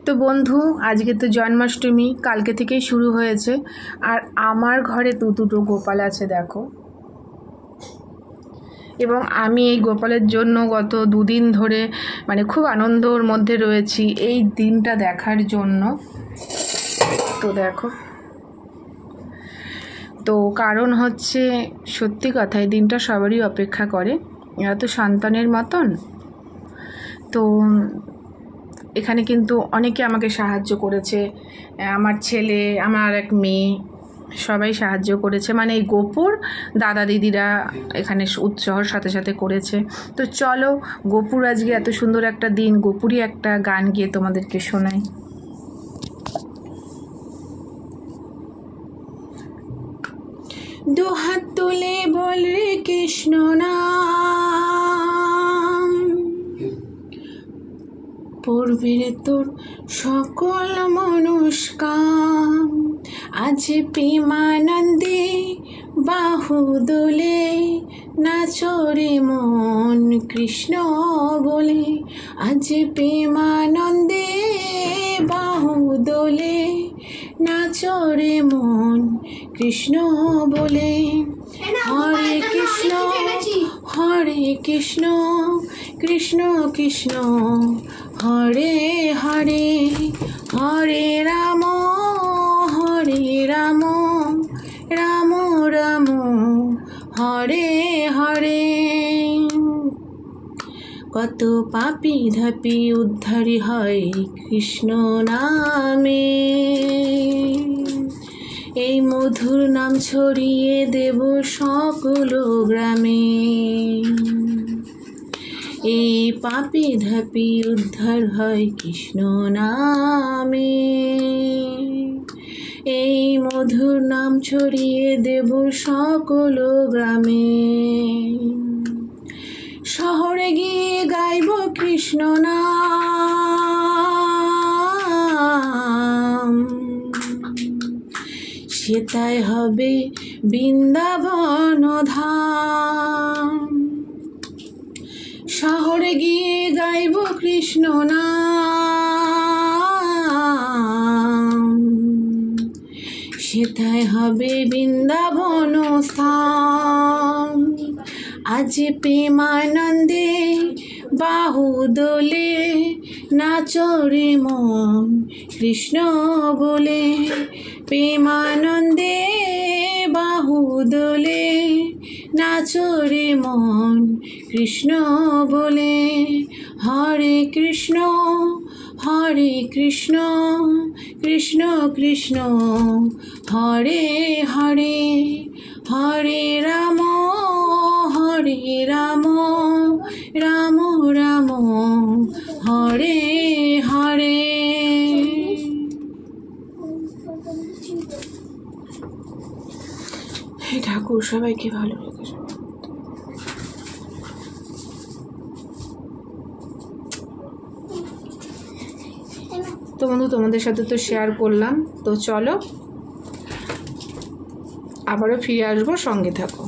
তো বন্ধু, আজকে তো জন্মাষ্টমী কালকে থেকেই শুরু হয়েছে। আর আমার ঘরে দুটো গোপাল আছে দেখো। এবং আমি এই গোপালের জন্য গত দুদিন ধরে খুব আনন্দর মধ্যে রয়েছি এই দিনটা দেখার জন্য। তো দেখো, তো কারণ হচ্ছে সত্যি কথা, এই দিনটা সবারই অপেক্ষা করে, এরা তো সন্তানের মতন। তো এখানে কিন্তু অনেকে আমাকে সাহায্য করেছে, আমার ছেলে, আমার এক মেয়ে, সবাই সাহায্য করেছে। এই গোপুর দাদা দিদিরা এখানে উৎসাহর সাথে সাথে করেছে। তো চলো, গোপুর আজকে এত সুন্দর একটা দিন, গোপুরই একটা গান গিয়ে তোমাদেরকে শোনাই। দুহাত তুলে বল রে কৃষ্ণ নাম, পূর্বে তোর সকল মনস্কাম। আজ প্রেমানন্দে বাহু দোলে, নাচরে মন কৃষ্ণ বলে। আজ প্রেমানন্দে বাহু দোলে, নাচরে মন কৃষ্ণ বলে। হরে কৃষ্ণ হরে কৃষ্ণ, কৃষ্ণ কৃষ্ণ হরে হরে, হরে রাম রাম রাম হরে হরে। কত পাপী ধাপি উদ্ধারী হয় কৃষ্ণ নামে, এই মধুর নাম ছড়িয়ে দেব সকল গ্রামে। এই পাপী ধাপি উদ্ধার হয় কৃষ্ণ নামে, এই মধুর নাম ছড়িয়ে দেব সকল গ্রামে। শহরে গিয়ে গাইব কৃষ্ণ নাম, সেটাই হবে বৃন্দাবন ধাম। শহরে গিয়ে গাইব কৃষ্ণ নাম, সেটাই হবে বৃন্দাবন স্থান। আজ প্রেমানন্দে বাহু দোলে, নাচরে মন কৃষ্ণ বলে। প্রেমানন্দে বাহু দোলে, নাচরে মন কৃষ্ণ বলে। হরে কৃষ্ণ কৃষ্ণ কৃষ্ণ হরে হরে, হরে রাম রাম রাম হরে হরে। হে ঠাকুর, সবাইকে ভালো রেখেছে। তো বন্ধু, তোমাদের সাথে তো শেয়ার করলাম। তো চলো, আবারও ফিরে আসবো, সঙ্গে থাকো।